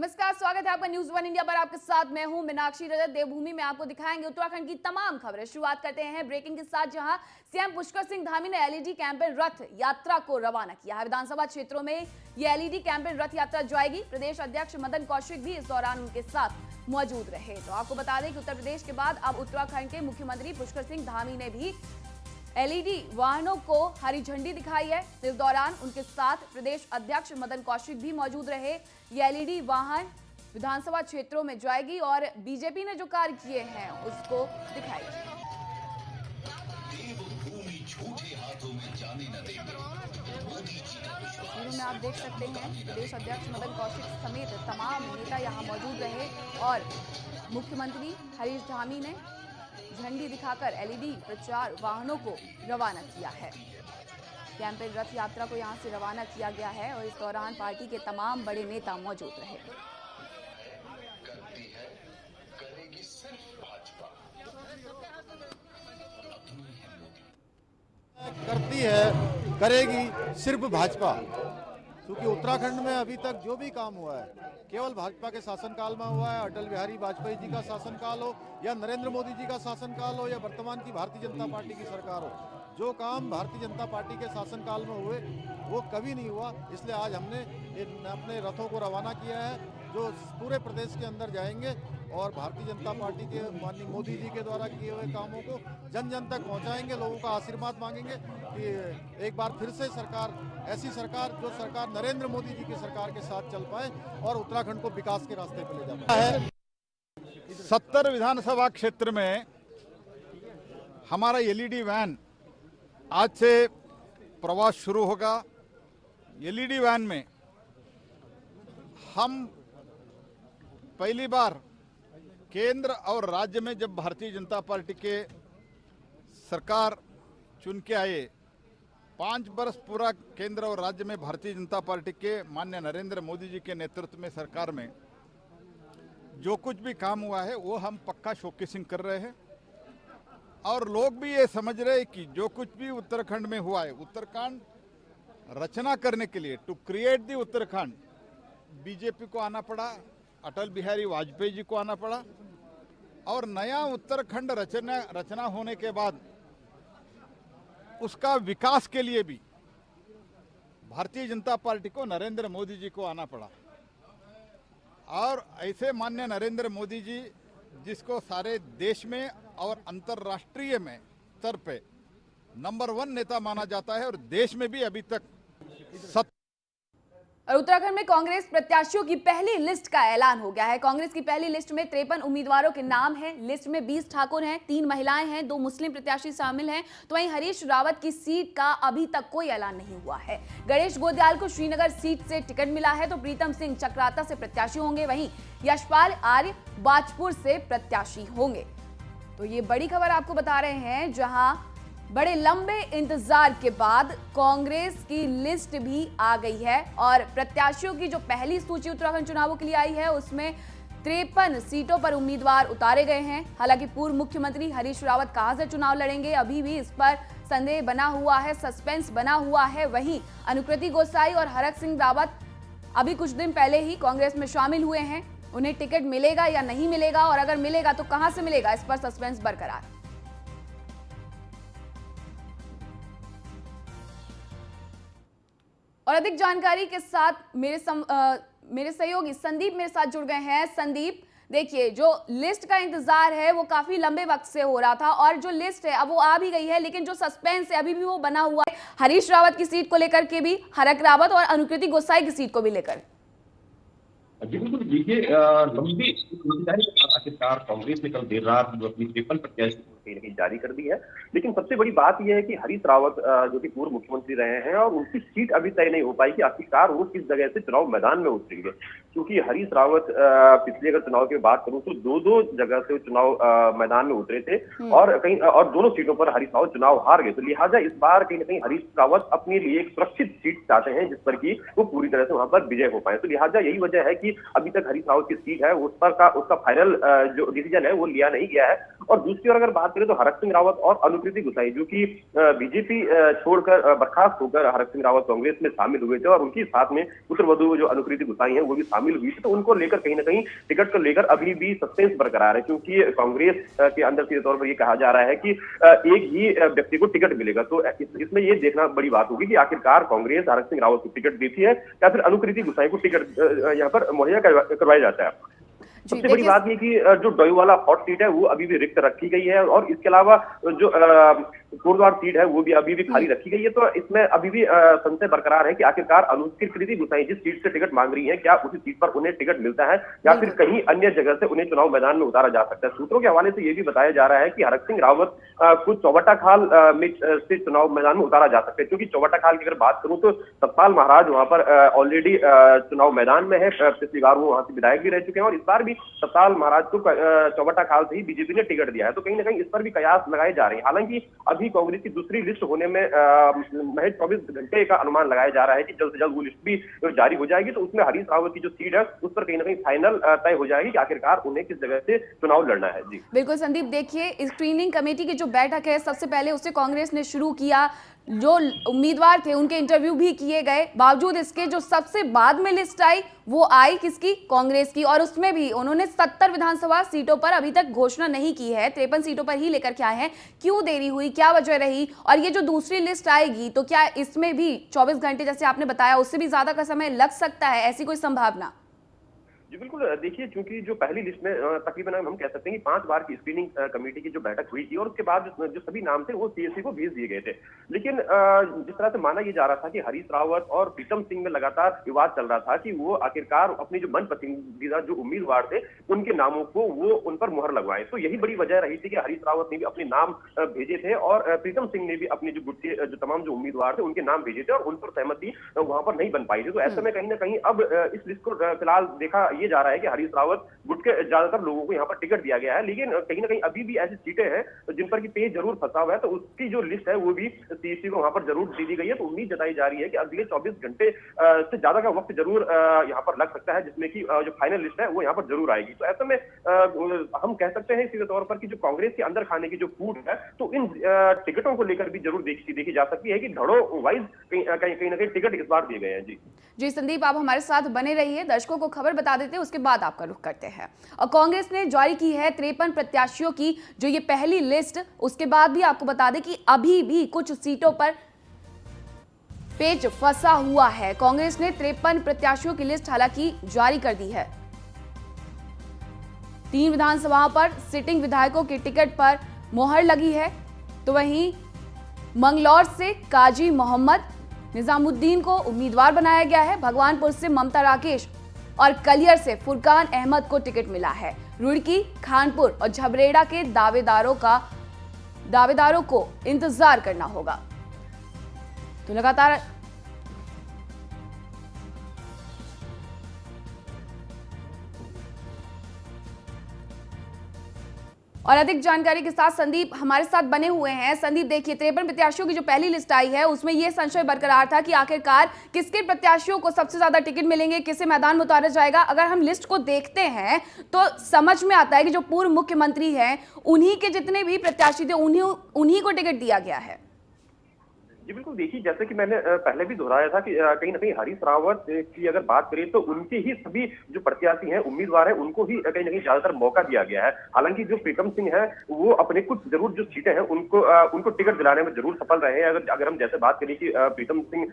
नमस्कार, स्वागत है आपका न्यूज वन इंडिया पर। आपके साथ मैं हूं मीनाक्षी रजत। देवभूमि में आपको दिखाएंगे उत्तराखंड की तमाम खबरें। शुरुआत करते हैं ब्रेकिंग के साथ, जहां सीएम पुष्कर सिंह धामी ने एलईडी कैंपेन रथ यात्रा को रवाना किया है। विधानसभा क्षेत्रों में ये एलईडी कैंपेन रथ यात्रा जाएगी। प्रदेश अध्यक्ष मदन कौशिक भी इस दौरान उनके साथ मौजूद रहे। तो आपको बता दें कि उत्तर प्रदेश के बाद अब उत्तराखंड के मुख्यमंत्री पुष्कर सिंह धामी ने भी एलईडी वाहनों को हरी झंडी दिखाई है। इस दौरान उनके साथ प्रदेश अध्यक्ष मदन कौशिक भी मौजूद रहे। ये एलईडी वाहन विधानसभा क्षेत्रों में जाएगी और बीजेपी ने जो कार्य किए हैं उसको दिखाएगी। तस्वीरों में आप देख सकते हैं प्रदेश अध्यक्ष मदन कौशिक समेत तमाम नेता यहां मौजूद रहे और मुख्यमंत्री हरीश धामी ने झंडी दिखाकर एलईडी प्रचार वाहनों को रवाना किया है। कैंपेन रथ यात्रा को यहां से रवाना किया गया है और इस दौरान पार्टी के तमाम बड़े नेता मौजूद रहे। करती है, करेगी सिर्फ भाजपा, क्योंकि उत्तराखंड में अभी तक जो भी काम हुआ है केवल भाजपा के शासनकाल में हुआ है। अटल बिहारी वाजपेयी जी का शासनकाल हो या नरेंद्र मोदी जी का शासनकाल हो या वर्तमान की भारतीय जनता पार्टी की सरकार हो, जो काम भारतीय जनता पार्टी के शासनकाल में हुए वो कभी नहीं हुआ। इसलिए आज हमने अपने रथों को रवाना किया है जो पूरे प्रदेश के अंदर जाएंगे और भारतीय जनता पार्टी के माननीय मोदी जी के द्वारा किए हुए कामों को जन जन तक पहुंचाएंगे। लोगों का आशीर्वाद मांगेंगे कि एक बार फिर से सरकार, ऐसी सरकार जो सरकार नरेंद्र मोदी जी की सरकार के साथ चल पाए और उत्तराखंड को विकास के रास्ते पर ले जा पाए। 70 विधानसभा क्षेत्र में हमारा एलईडी वैन आज से प्रवास शुरू होगा। एलईडी वैन में हम पहली बार केंद्र और राज्य में जब भारतीय जनता पार्टी के सरकार चुन के आए, 5 वर्ष पूरा केंद्र और राज्य में भारतीय जनता पार्टी के माननीय नरेंद्र मोदी जी के नेतृत्व में सरकार में जो कुछ भी काम हुआ है वो हम पक्का शोकेसिंग कर रहे हैं और लोग भी ये समझ रहे हैं कि जो कुछ भी उत्तराखंड में हुआ है, उत्तराखंड रचना करने के लिए, to create the Uttarakhand, BJP को आना पड़ा, अटल बिहारी वाजपेयी जी को आना पड़ा और नया उत्तराखंड रचना होने के बाद उसका विकास के लिए भी भारतीय जनता पार्टी को नरेंद्र मोदी जी को आना पड़ा। और ऐसे माननीय नरेंद्र मोदी जी जिसको सारे देश में और अंतर्राष्ट्रीय में स्तर पे नंबर 1 नेता माना जाता है और देश में भी अभी तक और उत्तराखंड में कांग्रेस प्रत्याशियों की पहली लिस्ट का ऐलान हो गया है। कांग्रेस की पहली लिस्ट में 53 उम्मीदवारों के नाम हैं। लिस्ट में 20 ठाकुर हैं, 3 महिलाएं हैं, 2 मुस्लिम प्रत्याशी शामिल हैं। तो वहीं हरीश रावत की सीट का अभी तक कोई ऐलान नहीं हुआ है। गणेश गोदयाल को श्रीनगर सीट से टिकट मिला है तो प्रीतम सिंह चक्राता से प्रत्याशी होंगे। वहीं यशपाल आर्य बाजपुर से प्रत्याशी होंगे। तो ये बड़ी खबर आपको बता रहे हैं, जहां बड़े लंबे इंतजार के बाद कांग्रेस की लिस्ट भी आ गई है और प्रत्याशियों की जो पहली सूची उत्तराखंड चुनावों के लिए आई है उसमें 53 सीटों पर उम्मीदवार उतारे गए हैं। हालांकि पूर्व मुख्यमंत्री हरीश रावत कहां से चुनाव लड़ेंगे अभी भी इस पर संदेह बना हुआ है, सस्पेंस बना हुआ है। वहीं अनुकृति गोसाई और हरक सिंह रावत अभी कुछ दिन पहले ही कांग्रेस में शामिल हुए हैं। उन्हें टिकट मिलेगा या नहीं मिलेगा और अगर मिलेगा तो कहां से मिलेगा, इस पर सस्पेंस बरकरार। और अधिक जानकारी के साथ मेरे सहयोगी संदीप मेरे साथ जुड़ गए हैं। संदीप, देखिए, जो लिस्ट का इंतजार है वो काफी लंबे वक्त से हो रहा था और जो लिस्ट है अब वो आ भी गई है, लेकिन जो सस्पेंस है अभी भी वो बना हुआ है, हरीश रावत की सीट को लेकर के भी, हरक रावत और अनुकृति गोसाई की सीट को भी लेकर। जी बिल्कुल, देखिए लंबी आखिरकार कांग्रेस ने कल देर रात अपनी 53 प्रत्याशी कहीं ना कहीं जारी कर दी है। लेकिन सबसे बड़ी बात यह है कि हरीश रावत जो कि पूर्व मुख्यमंत्री रहे हैं और उनकी सीट अभी तय नहीं हो पाई कि आखिरकार वो किस जगह से चुनाव मैदान में उतरेंगे, क्योंकि हरीश रावत पिछले अगर चुनाव की बात करूं तो 2 जगह से चुनाव मैदान में उतरे थे और कहीं और दोनों सीटों पर हरीश रावत चुनाव हार गए। तो लिहाजा इस बार कहीं ना कहीं हरीश रावत अपने लिए एक सुरक्षित सीट चाहते हैं जिस पर कि वो पूरी तरह से वहां पर विजय हो पाए। तो लिहाजा यही वजह है कि अभी तक हरीश रावत की सीट है उस पर उसका फाइनल जो डिसीजन है वो लिया नहीं गया है। और दूसरी ओर अगर बात करें तो हरक सिंह रावत और अनुकृति गुसाई, जो कि बीजेपी छोड़कर बर्खास्त होकर हरक सिंह रावत कांग्रेस में शामिल हुए थे और उनके साथ में पुत्रवधू जो अनुकृति गुसाई है वो भी शामिल हुई थी, तो उनको लेकर कहीं ना कहीं टिकट को लेकर अभी भी सस्पेंस बरकरार है, क्योंकि कांग्रेस के अंदर सीधे तौर पर ये कहा जा रहा है कि एक ही व्यक्ति को टिकट मिलेगा। तो इसमें ये देखना बड़ी बात होगी कि आखिरकार कांग्रेस हरक सिंह रावत को टिकट देती है या फिर अनुकृति गुसाई को टिकट यहाँ पर मुहैया करवाया जाता है। सबसे बड़ी बात ये कि जो डोईवाला हॉट सीट है वो अभी भी रिक्त रखी गई है और इसके अलावा जो कोटद्वार सीट है वो भी अभी भी खाली रखी गई है। तो इसमें अभी भी संशय बरकरार है कि आखिरकार अनुकृति गुसाई जिस सीट से टिकट मांग रही है, क्या उसी सीट पर उन्हें टिकट मिलता है या फिर कहीं अन्य जगह से उन्हें चुनाव मैदान में उतारा जा सकता है। सूत्रों के हवाले से ये भी बताया जा रहा है कि हरक सिंह रावत को चौबट्टा खाल से चुनाव मैदान में उतारा जा सकता है, क्योंकि चौबट्टा खाल की अगर बात करूं तो सतपाल महाराज वहां पर ऑलरेडी चुनाव मैदान में है, पिछली बार वो वहां से विधायक भी रह चुके हैं और इस बार भी सतपाल महाराज को चौबट्टा खाल से ही बीजेपी ने टिकट दिया है। तो कहीं ना कहीं इस पर भी कयास लगाए जा रहे हैं। हालांकि अभी कांग्रेस की दूसरी लिस्ट होने में महज 24 घंटे का अनुमान लगाया जा रहा है कि जल्द से जल्द वो लिस्ट भी जारी हो जाएगी, तो उसमें हरीश रावत की जो सीट है उस पर कहीं ना कहीं फाइनल तय हो जाएगी कि आखिरकार उन्हें किस जगह से चुनाव लड़ना है। जी बिल्कुल संदीप, देखिए स्क्रीनिंग कमेटी की जो बैठक है सबसे पहले उसे कांग्रेस ने शुरू किया, जो उम्मीदवार थे उनके इंटरव्यू भी किए गए, बावजूद इसके जो सबसे बाद में लिस्ट आई वो आई किसकी, कांग्रेस की, और उसमें भी उन्होंने 70 विधानसभा सीटों पर अभी तक घोषणा नहीं की है, 53 सीटों पर ही लेकर के आए हैं। क्यों देरी हुई, क्या वजह रही, और ये जो दूसरी लिस्ट आएगी तो क्या इसमें भी 24 घंटे जैसे आपने बताया उससे भी ज्यादा का समय लग सकता है, ऐसी कोई संभावना? जी बिल्कुल, देखिए चूंकि जो पहली लिस्ट में तकरीबन हम कह सकते हैं कि 5 बार की स्क्रीनिंग कमेटी की जो बैठक हुई थी और उसके बाद जो सभी नाम थे वो सीएससी को भेज दिए गए थे, लेकिन जिस तरह से माना ये जा रहा था कि हरीश रावत और प्रीतम सिंह में लगातार विवाद चल रहा था कि वो आखिरकार अपनी जो मन पसंदीदा जो उम्मीदवार थे उनके नामों को वो उन पर मुहर लगवाए। तो यही बड़ी वजह रही थी कि हरीश रावत ने भी अपने नाम भेजे थे और प्रीतम सिंह ने भी अपने जो गुट के जो तमाम जो उम्मीदवार थे उनके नाम भेजे थे और उन पर सहमति वहां पर नहीं बन पाई थी। तो ऐसे में कहीं ना कहीं अब इस लिस्ट को फिलहाल देखा ये जा रहा है कि हरीश रावत गुट के ज्यादातर लोगों को यहाँ पर टिकट दिया गया है, लेकिन कहीं ना कहीं अभी भी ऐसी सीटें हैं जिन पर की पेज जरूर फंसा हुआ है, तो उसकी जो लिस्ट है वो भी सीएससी को वहां पर जरूर दे दी गई है। तो उम्मीद जताई जा रही है कि अगले 24 घंटे से ज्यादा का वक्त जरूर यहाँ पर लग सकता है, जिसमें कि जो फाइनल लिस्ट है वो यहाँ पर जरूर आएगी। तो ऐसे में हम कह सकते हैं सीधे तौर पर कि जो कांग्रेस के अंदर खाने की जो फूट है तो इन टिकटों को लेकर भी जरूर देखी जा सकती है कि धड़ों वाइज कहीं ना कहीं टिकट इस बार दिए गए हैं। जी संदीप, आप हमारे साथ बने रहिए, दर्शकों को खबर बता देते हैं, उसके बाद आपका रुख करते हैं। और कांग्रेस ने जारी की है 53 प्रत्याशियों की जो ये पहली लिस्ट, उसके बाद भी आपको बता दें कि अभी भी कुछ सीटों पर पेच फंसा हुआ है। कांग्रेस ने 53 प्रत्याशियों की लिस्ट हालांकि जारी कर दी है। 3 विधानसभाओं पर सिटिंग विधायकों के टिकट पर मोहर लगी है, तो वहीं मंगलौर से काजी मोहम्मद निजामुद्दीन को उम्मीदवार बनाया गया है, भगवानपुर से ममता राकेश और कलियर से फुरकान अहमद को टिकट मिला है। रुड़की, खानपुर और झबरेड़ा के दावेदारों को इंतजार करना होगा। तो लगातार और अधिक जानकारी के साथ संदीप हमारे साथ बने हुए हैं। संदीप, देखिए 53 प्रत्याशियों की जो पहली लिस्ट आई है उसमें यह संशय बरकरार था कि आखिरकार किसके प्रत्याशियों को सबसे ज्यादा टिकट मिलेंगे, किसे मैदान में उतारा जाएगा। अगर हम लिस्ट को देखते हैं तो समझ में आता है कि जो पूर्व मुख्यमंत्री हैं उन्हीं के जितने भी प्रत्याशी थे उन्हीं को टिकट दिया गया है। जी बिल्कुल, देखिए जैसे कि मैंने पहले भी दोहराया था कि कहीं ना कहीं हरीश रावत की अगर बात करें तो उनके ही सभी जो प्रत्याशी हैं उम्मीदवार हैं उनको ही कहीं ना कहीं ज्यादातर मौका दिया गया है। हालांकि जो प्रीतम सिंह है वो अपने कुछ जरूर जो सीटें हैं उनको टिकट दिलाने में जरूर सफल रहे हैं। अगर हम जैसे बात करें कि प्रीतम सिंह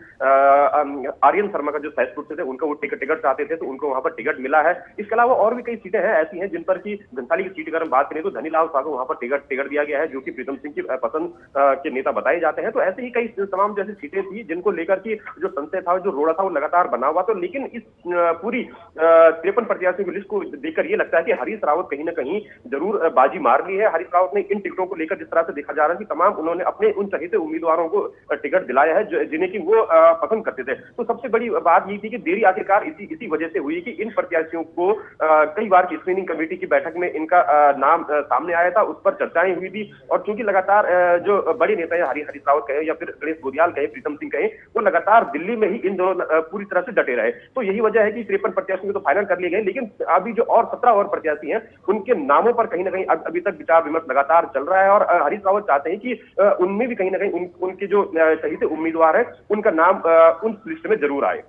आर्यन शर्मा का जो सैदपुर से थे उनको वो टिकट चाहते थे तो उनको वहां पर टिकट मिला है। इसके अलावा और भी कई सीटें हैं ऐसी हैं जिन पर की घंटाली की सीट अगर हम बात करें तो धनीलाल शाह को वहां पर टिकट दिया गया है, जो कि प्रीतम सिंह की पसंद के नेता बताए जाते हैं। तो ऐसे ही कई तमाम जैसी सीटें थी जिनको लेकर की जो संशय था, जो रोड़ा था, वो लगातार बना हुआ। तो लेकिन इस पूरी 53 प्रत्याशियों की लिस्ट को देखकर ये लगता है कि हरीश रावत कहीं ना कहीं जरूर बाजी मार ली है। हरीश रावत ने इन टिकटों को लेकर जिस तरह से देखा जा रहा है कि तमाम उन्होंने अपने उन चहेते उम्मीदवारों को टिकट दिलाया है जिन्हें की वो पसंद करते थे। तो सबसे बड़ी बात ये थी कि देरी आखिरकार इसी वजह से हुई कि इन प्रत्याशियों को कई बार की स्क्रीनिंग कमेटी की बैठक में इनका नाम सामने आया था, उस पर चर्चाएं हुई थी और चूंकि लगातार जो बड़े नेता है हरीश रावत कहे या फिर गणेश गोदियाल कहे, प्रीतम सिंह कहे, वो लगातार दिल्ली में ही इन दोनों पूरी तरह से डटे रहे। तो यही वजह है कि 53 प्रत्याशियों को तो फाइनल कर लिए गए, लेकिन अभी जो और 17 और प्रत्याशी हैं उनके नामों पर कहीं ना कहीं अभी तक विचार विमर्श लगातार चल रहा है। और हरीश रावत चाहते हैं कि उनमें भी कहीं ना कहीं उनके जो चहेते उम्मीदवार है उनका नाम उन लिस्ट में जरूर आए।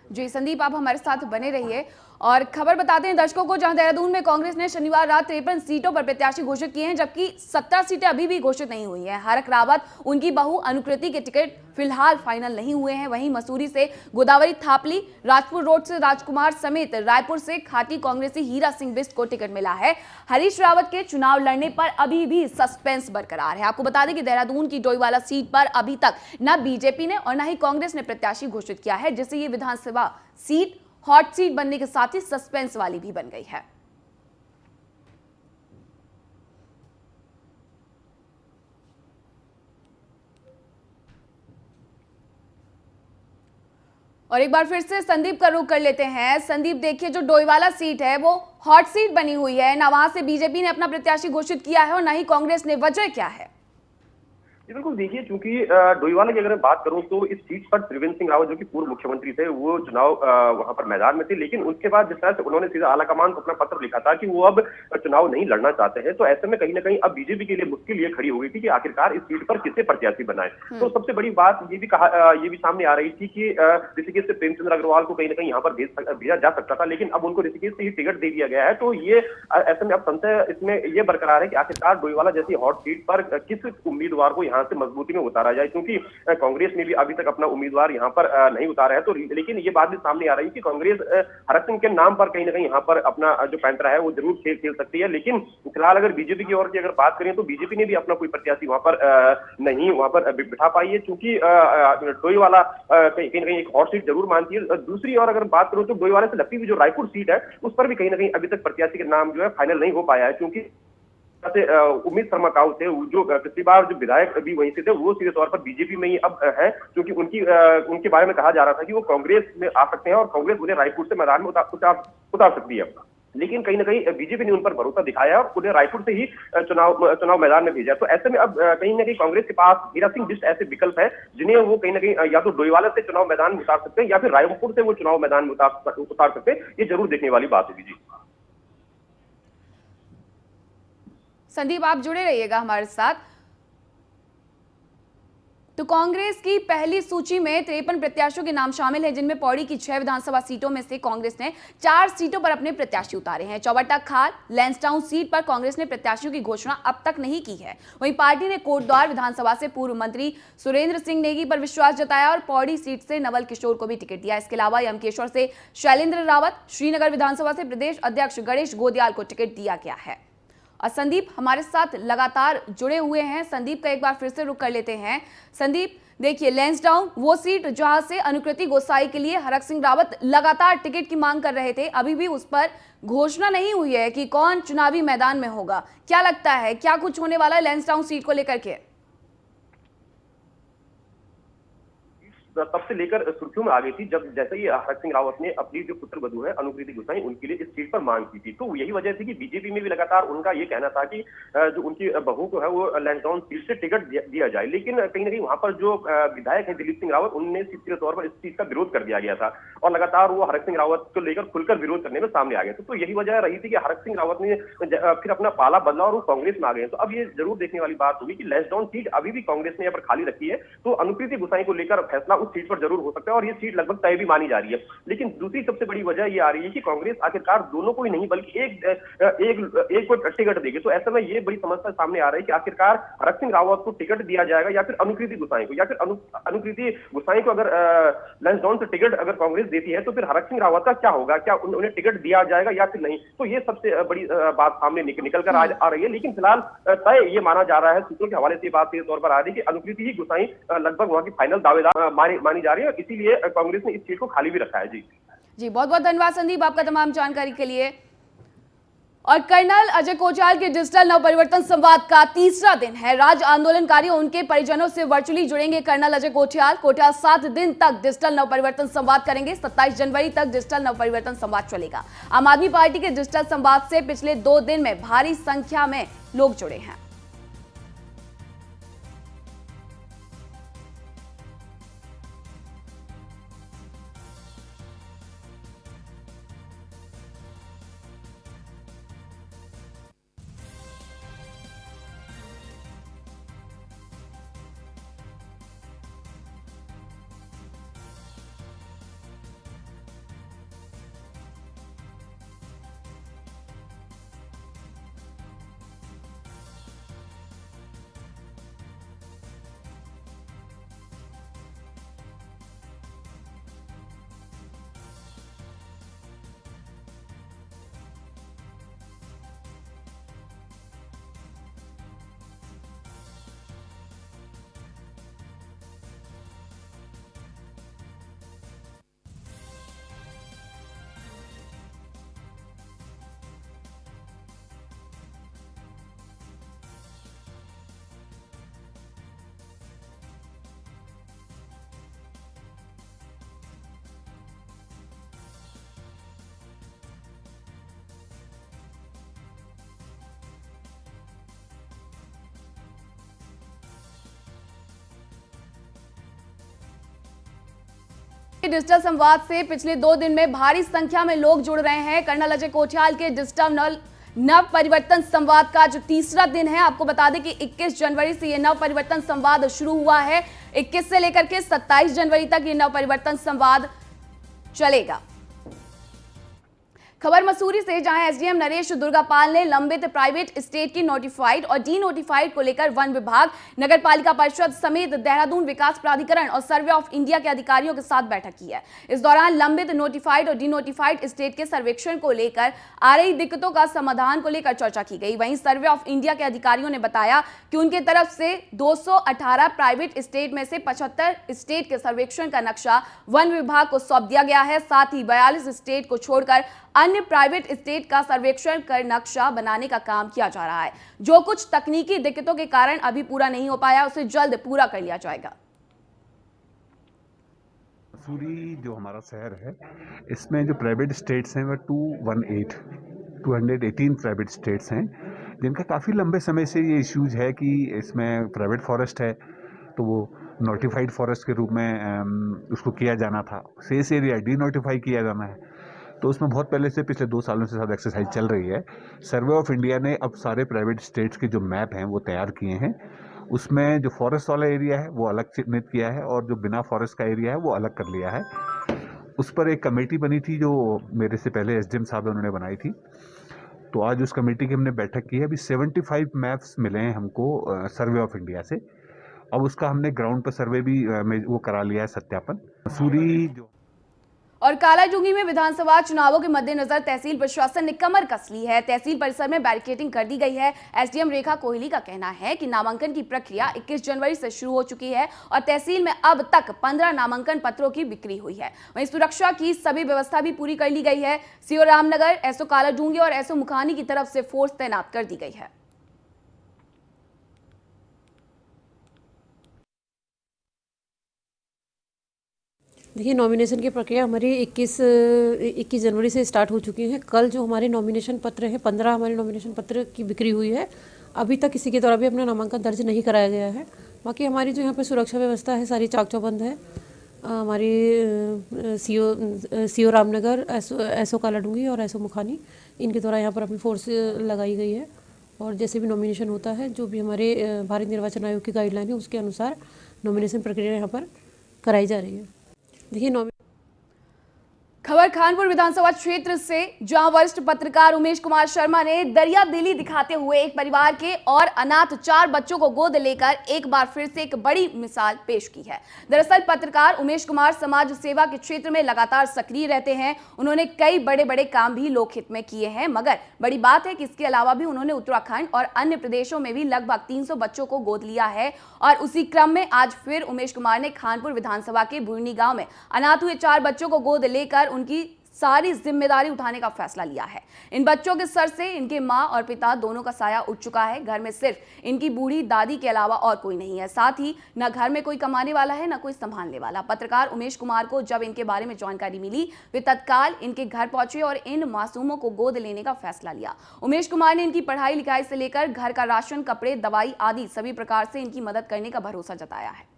जी संदीप, आप हमारे साथ बने रहिए और खबर बताते हैं दर्शकों को, जहां देहरादून में कांग्रेस ने शनिवार रात 53 सीटों पर प्रत्याशी घोषित किए हैं, जबकि 17 सीटें अभी भी घोषित नहीं हुई हैं। हरक रावत, उनकी बहू अनुकृति के टिकट फिलहाल फाइनल नहीं हुए हैं। वहीं मसूरी से गोदावरी थापली, राजपुर रोड से राजकुमार समेत रायपुर से खाटी कांग्रेसी हीरा सिंह बिष्ट को टिकट मिला है। हरीश रावत के चुनाव लड़ने पर अभी भी सस्पेंस बरकरार है। आपको बता दें कि देहरादून की डोईवाला सीट पर अभी तक न बीजेपी ने और न ही कांग्रेस ने प्रत्याशी घोषित किया है, जिससे ये विधानसभा सीट हॉट सीट बनने के साथ ही सस्पेंस वाली भी बन गई है। और एक बार फिर से संदीप का रुख कर लेते हैं। संदीप, देखिए जो डोईवाला सीट है वो हॉट सीट बनी हुई है, ना वहां से बीजेपी ने अपना प्रत्याशी घोषित किया है और ना ही कांग्रेस ने। वजह क्या है? जी बिल्कुल, देखिए चूंकि डोईवाला की अगर मैं बात करूं तो इस सीट पर त्रिवेंद्र सिंह रावत जो कि पूर्व मुख्यमंत्री थे वो चुनाव वहां पर मैदान में थे, लेकिन उसके बाद जिस तरह से उन्होंने सीधा आलाकमान को अपना पत्र लिखा था कि वो अब चुनाव नहीं लड़ना चाहते हैं, तो ऐसे में कहीं ना कहीं अब बीजेपी के लिए मुश्किल ये खड़ी हो गई थी कि आखिरकार इस सीट पर किसे प्रत्याशी बनाए। तो सबसे बड़ी बात ये भी सामने आ रही थी कि ऋषिकेश से प्रेमचंद्र अग्रवाल को कहीं ना कहीं यहाँ पर भेजा जा सकता था, लेकिन अब उनको ऋषिकेश से ही टिकट दे दिया गया है। तो ये ऐसे में अब संशय इसमें ये बरकरार है कि आखिरकार डोईवाला जैसी हॉट सीट पर किस उम्मीदवार को यहाँ से मजबूती में उतारा जाए, क्योंकि कांग्रेस ने भी अभी तक अपना उम्मीदवार यहां पर नहीं उतारा है। तो लेकिन ये बात भी सामने आ रही है कि कांग्रेस हरक सिंह के नाम पर कहीं ना कहीं यहां पर अपना जो पैंतरा है वो जरूर खेल सकती है। लेकिन फिलहाल अगर बीजेपी की ओर की अगर बात करें तो बीजेपी ने भी अपना कोई प्रत्याशी वहां पर नहीं वहां पर बिठा पाई है, क्योंकि डोईवाला कहीं ना कहीं एक हॉट सीट जरूर मानती है। दूसरी ओर अगर बात करूं तो डोईवाला से लगती हुई जो रायपुर सीट है उस पर भी कहीं ना कहीं अभी तक प्रत्याशी के नाम जो है फाइनल नहीं हो पाया है, क्योंकि उम्मीद शर्मा काऊ थे जो पिछली बार जो विधायक भी वहीं से थे वो सीधे तौर पर बीजेपी में ही अब है, क्योंकि उनके बारे में कहा जा रहा था कि वो कांग्रेस में आ सकते हैं और कांग्रेस उन्हें रायपुर से मैदान में उतार सकती है। लेकिन कहीं ना कहीं बीजेपी ने उन पर भरोसा दिखाया है और उन्हें रायपुर से ही चुनाव मैदान में भेजा। तो ऐसे में अब कहीं ना कहीं कांग्रेस के पास हीरा सिंह बिष्ट ऐसे विकल्प है जिन्हें वो कहीं ना कहीं या तो डोईवाला से चुनाव मैदान में उतार सकते हैं या फिर रायपुर से वो चुनाव मैदान में उतार सकते हैं। ये जरूर देखने वाली बात होगी। जी संदीप, आप जुड़े रहिएगा हमारे साथ। तो कांग्रेस की पहली सूची में 53 प्रत्याशियों के नाम शामिल हैं, जिनमें पौड़ी की 6 विधानसभा सीटों में से कांग्रेस ने 4 सीटों पर अपने प्रत्याशी उतारे हैं। चौबट्टा खाल, लैंसडाउन सीट पर कांग्रेस ने प्रत्याशियों की घोषणा अब तक नहीं की है। वहीं पार्टी ने कोटद्वार विधानसभा से पूर्व मंत्री सुरेंद्र सिंह नेगी पर विश्वास जताया और पौड़ी सीट से नवल किशोर को भी टिकट दिया। इसके अलावा यमकेश्वर से शैलेंद्र रावत, श्रीनगर विधानसभा से प्रदेश अध्यक्ष गणेश गोदियाल को टिकट दिया गया है। और संदीप हमारे साथ लगातार जुड़े हुए हैं। संदीप का एक बार फिर से रुख कर लेते हैं। संदीप, देखिए लैंसडाउन वो सीट जहां से अनुकृति गोसाई के लिए हरक सिंह रावत लगातार टिकट की मांग कर रहे थे, अभी भी उस पर घोषणा नहीं हुई है कि कौन चुनावी मैदान में होगा। क्या लगता है, क्या कुछ होने वाला है लैंसडाउन सीट को लेकर के? तब से लेकर सुर्खियों में आ गई थी जब जैसे ही हरक सिंह रावत ने अपनी जो पुत्र वधू है अनुकृति गोसाई उनके लिए इस सीट पर मांग की थी। तो यही वजह थी कि बीजेपी में भी लगातार उनका ये कहना था कि जो उनकी बहू को है वो लैंसडाउन सीट से टिकट दिया जाए, लेकिन कहीं ना कहीं वहां पर जो विधायक है दिलीप सिंह रावत उनने सीधे तौर पर इस चीज का विरोध कर दिया गया था और लगातार वो हरक सिंह रावत को लेकर खुलकर विरोध करने में सामने आ गए। तो यही वजह रही थी कि हरक सिंह रावत ने फिर अपना पाला बदला और वो कांग्रेस में आ गए। तो अब ये जरूर देखने वाली बात होगी कि लैंसडाउन सीट अभी भी कांग्रेस ने यहाँ पर खाली रखी है, तो अनुकृति गोसाई को लेकर फैसला उस सीट पर जरूर हो सकता है और ये सीट लगभग तय भी मानी जा रही है। लेकिन दूसरी सबसे बड़ी वजह ये आ रही है कि कांग्रेस आखिरकार दोनों को ही नहीं बल्कि एक को टिकट देगी। तो ऐसे में ये बड़ी समस्या सामने आ रही है कि आखिरकार हरक सिंह रावत को टिकट दिया जाएगा या फिर अनुकृति गोसाई को, या फिर अनुकृति गोसाई को अगर लैंसडाउन से टिकट अगर कांग्रेस देती है तो फिर हरक सिंह रावत का क्या होगा, क्या उन्हें टिकट दिया जाएगा या फिर नहीं। तो ये सबसे बड़ी बात सामने निकल कर आ रही है। लेकिन फिलहाल तय ये माना जा रहा है, सूत्रों के हवाले से बात के तौर पर आ रही है कि अनुकृति ही गोसाई लगभग वहां की फाइनल दावेदार मानी जा रही है, इसीलिए कांग्रेस ने इस सीट को खाली भी रखा है। जी बहुत बहुत धन्यवाद संदीप आपका तमाम जानकारी के लिए। और कर्नल अजय कोठियाल के डिजिटल नवपरिवर्तन संवाद का तीसरा दिन है। राज्य आंदोलनकारी और उनके परिजनों से वर्चुअली जुड़ेंगे कर्नल अजय कोठियाल। 7 दिन तक डिजिटल नवपरिवर्तन संवाद करेंगे। 27 जनवरी तक डिजिटल नवपरिवर्तन संवाद चलेगा। आम आदमी पार्टी के डिजिटल संवाद से पिछले 2 दिन में भारी संख्या में लोग जुड़े हैं। डिजिटल संवाद से पिछले 2 दिन में भारी संख्या में लोग जुड़ रहे हैं। कर्नल अजय कोठियाल के डिजिटल नव परिवर्तन संवाद का जो तीसरा दिन है, आपको बता दें कि 21 जनवरी से यह नव परिवर्तन संवाद शुरू हुआ है। 21 से लेकर के 27 जनवरी तक यह नव परिवर्तन संवाद चलेगा। खबर मसूरी से, जहां एसडीएम नरेश दुर्गापाल ने लंबित प्राइवेट एस्टेट की नोटिफाइड और डी नोटिफाइड को लेकर वन विभाग, नगर पालिका परिषद समेत देहरादून विकास प्राधिकरण और सर्वे ऑफ इंडिया के अधिकारियों के साथ बैठक की है। इस दौरान लंबित नोटिफाइड और डी नोटिफाइड एस्टेट के सर्वेक्षण को लेकर आ रही दिक्कतों का समाधान को लेकर चर्चा की गई। वहीं सर्वे ऑफ इंडिया के अधिकारियों ने बताया कि उनके तरफ से 218 प्राइवेट एस्टेट में से 75 एस्टेट के सर्वेक्षण का नक्शा वन विभाग को सौंप दिया गया है। साथ ही 42 एस्टेट को छोड़कर अन्य प्राइवेट एस्टेट का सर्वेक्षण कर नक्शा बनाने का काम किया जा रहा है। जो कुछ तकनीकी दिक्कतों के कारण अभी पूरा नहीं हो पाया, उसे जल्द पूरा कर लिया जाएगा। मसूरी जो हमारा शहर है, इसमें जो प्राइवेट स्टेट्स हैं वह 218 प्राइवेट स्टेट्स हैं, जिनका काफ़ी लंबे समय से ये इश्यूज है कि इसमें प्राइवेट फॉरेस्ट है तो वो नोटिफाइड फॉरेस्ट के रूप में उसको किया जाना था, शेष एरिया डी नोटिफाई किया जाना है। तो उसमें बहुत पहले से पिछले 2 सालों से साथ एक्सरसाइज चल रही है। सर्वे ऑफ इंडिया ने अब सारे प्राइवेट स्टेट्स के जो मैप हैं वो तैयार किए हैं। उसमें जो फॉरेस्ट वाला एरिया है वो अलग चिन्हित किया है और जो बिना फॉरेस्ट का एरिया है वो अलग कर लिया है। उस पर एक कमेटी बनी थी जो मेरे से पहले एसडीएम साहब उन्होंने बनाई थी। तो आज उस कमेटी की हमने बैठक की है। अभी 75 मैप्स मिले हैं हमको सर्वे ऑफ इंडिया से। अब उसका हमने ग्राउंड पर सर्वे भी वो करा लिया है, सत्यापन। मसूरी जो और कालाजूंगी में विधानसभा चुनावों के मद्देनजर तहसील प्रशासन ने कमर कस ली है। तहसील परिसर में बैरिकेडिंग कर दी गई है। एसडीएम रेखा कोहली का कहना है कि नामांकन की प्रक्रिया 21 जनवरी से शुरू हो चुकी है और तहसील में अब तक 15 नामांकन पत्रों की बिक्री हुई है। वहीं सुरक्षा की सभी व्यवस्था भी पूरी कर ली गई है। सीओ रामनगर, एसओ कालाजूंगी और एसओ मुखानी की तरफ से फोर्स तैनात कर दी गई है। देखिए, नॉमिनेशन की प्रक्रिया हमारी 21 जनवरी से स्टार्ट हो चुकी है। कल जो हमारे नॉमिनेशन पत्र हैं, 15 हमारे नॉमिनेशन पत्र की बिक्री हुई है। अभी तक किसी के द्वारा भी अपना नामांकन दर्ज नहीं कराया गया है। बाकी हमारी जो यहाँ पर सुरक्षा व्यवस्था है सारी चाक चौबंद है। हमारी सीओ रामनगर, एसओ कालाडूंगी और एसओ मुखानी, इनके द्वारा यहाँ पर अपनी फोर्स लगाई गई है। और जैसे भी नॉमिनेशन होता है, जो भी हमारे भारत निर्वाचन आयोग की गाइडलाइन है उसके अनुसार नॉमिनेशन प्रक्रिया यहाँ पर कराई जा रही है। देखिए, खबर खानपुर विधानसभा क्षेत्र से, जहां वरिष्ठ पत्रकार उमेश कुमार शर्मा ने दरियादिली दिखाते हुए एक परिवार के और अनाथ 4 बच्चों को गोद लेकर एक बार फिर से एक बड़ी मिसाल पेश की है। दरअसल पत्रकार उमेश कुमार समाज सेवा के क्षेत्र में लगातार सक्रिय रहते हैं। उन्होंने कई बड़े बड़े काम भी लोकहित में किए हैं, मगर बड़ी बात है कि इसके अलावा भी उन्होंने उत्तराखंड और अन्य प्रदेशों में भी लगभग 300 बच्चों को गोद लिया है। और उसी क्रम में आज फिर उमेश कुमार ने खानपुर विधानसभा के बुरनी गांव में अनाथ हुए 4 बच्चों को गोद लेकर उनकी सारी जिम्मेदारी उठाने का फैसला लिया है। इन बच्चों के सर से इनके मां और पिता दोनों का साया उठ चुका है। घर में सिर्फ इनकी बूढ़ी दादी के अलावा और कोई नहीं है। साथ ही न घर में कोई कमाने वाला है, न कोई संभालने वाला। पत्रकार उमेश कुमार को जब इनके बारे में जानकारी मिली, वे तत्काल इनके घर पहुंचे और इन मासूमों को गोद लेने का फैसला लिया। उमेश कुमार ने इनकी पढ़ाई लिखाई से लेकर घर का राशन, कपड़े, दवाई आदि सभी प्रकार से इनकी मदद करने का भरोसा जताया है।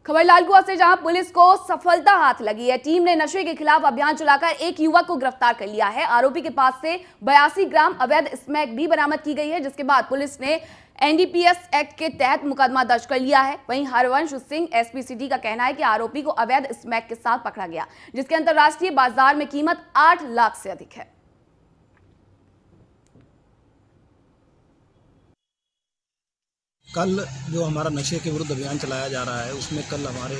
खबर लालकुआ से, जहां पुलिस को सफलता हाथ लगी है। टीम ने नशे के खिलाफ अभियान चलाकर एक युवक को गिरफ्तार कर लिया है। आरोपी के पास से 82 ग्राम अवैध स्मैक भी बरामद की गई है, जिसके बाद पुलिस ने एनडीपीएस एक्ट के तहत मुकदमा दर्ज कर लिया है। वहीं हरवंश सिंह एसपी सिटी का कहना है कि आरोपी को अवैध स्मैक के साथ पकड़ा गया, जिसके अंतरराष्ट्रीय बाजार में कीमत 8 लाख से अधिक है। कल जो हमारा नशे के विरुद्ध अभियान चलाया जा रहा है, उसमें कल हमारे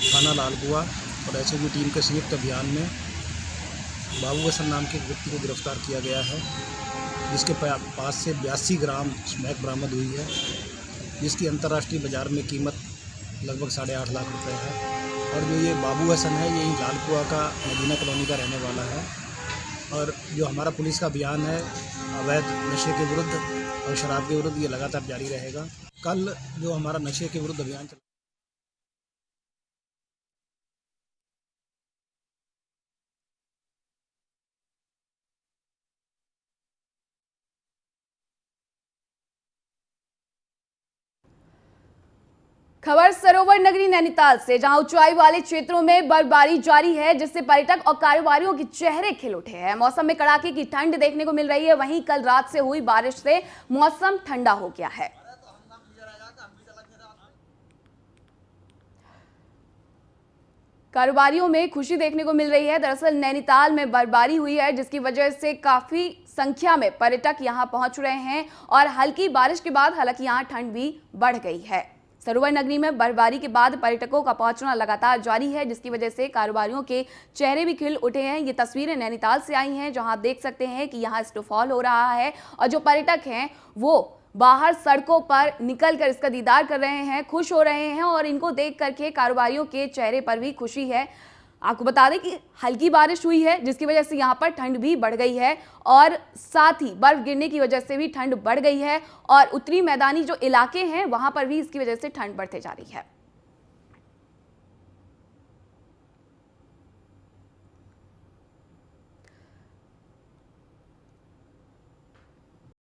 थाना लालकुआ और एसओजी टीम के संयुक्त अभियान में बाबू हसन नाम के व्यक्ति को गिरफ्तार किया गया है, जिसके पास से 82 ग्राम स्मैक बरामद हुई है, जिसकी अंतर्राष्ट्रीय बाजार में कीमत लगभग 8.5 लाख रुपए है। और जो ये बाबू हसन है, यही लालकुआ का मदीना कॉलोनी का रहने वाला है। और जो हमारा पुलिस का अभियान है अवैध नशे के विरुद्ध और शराब के विरुद्ध, ये लगातार जारी रहेगा। कल जो हमारा नशे के विरुद्ध अभियान खबर सरोवर नगरी नैनीताल से, जहां ऊंचाई वाले क्षेत्रों में बर्फबारी जारी है, जिससे पर्यटक और कारोबारियों के चेहरे खिल उठे हैं। मौसम में कड़ाके की ठंड देखने को मिल रही है। वहीं कल रात से हुई बारिश से मौसम ठंडा हो गया है। कारोबारियों में खुशी देखने को मिल रही है। दरअसल नैनीताल में बर्फबारी हुई है, जिसकी वजह से काफी संख्या में पर्यटक यहां पहुंच रहे हैं और हल्की बारिश के बाद हालांकि यहां ठंड भी बढ़ गई है। सरोवर नगरी में बर्फबारी के बाद पर्यटकों का पहुंचना लगातार जारी है, जिसकी वजह से कारोबारियों के चेहरे भी खिल उठे हैं। ये तस्वीरें नैनीताल से आई हैं, जहां आप देख सकते हैं कि यहां स्नोफॉल हो रहा है और जो पर्यटक हैं वो बाहर सड़कों पर निकलकर इसका दीदार कर रहे हैं, खुश हो रहे हैं और इनको देख करके कारोबारियों के चेहरे पर भी खुशी है। आपको बता दें कि हल्की बारिश हुई है, जिसकी वजह से यहाँ पर ठंड भी बढ़ गई है और साथ ही बर्फ गिरने की वजह से भी ठंड बढ़ गई है और उत्तरी मैदानी जो इलाके हैं वहां पर भी इसकी वजह से ठंड बढ़ते जा रही है।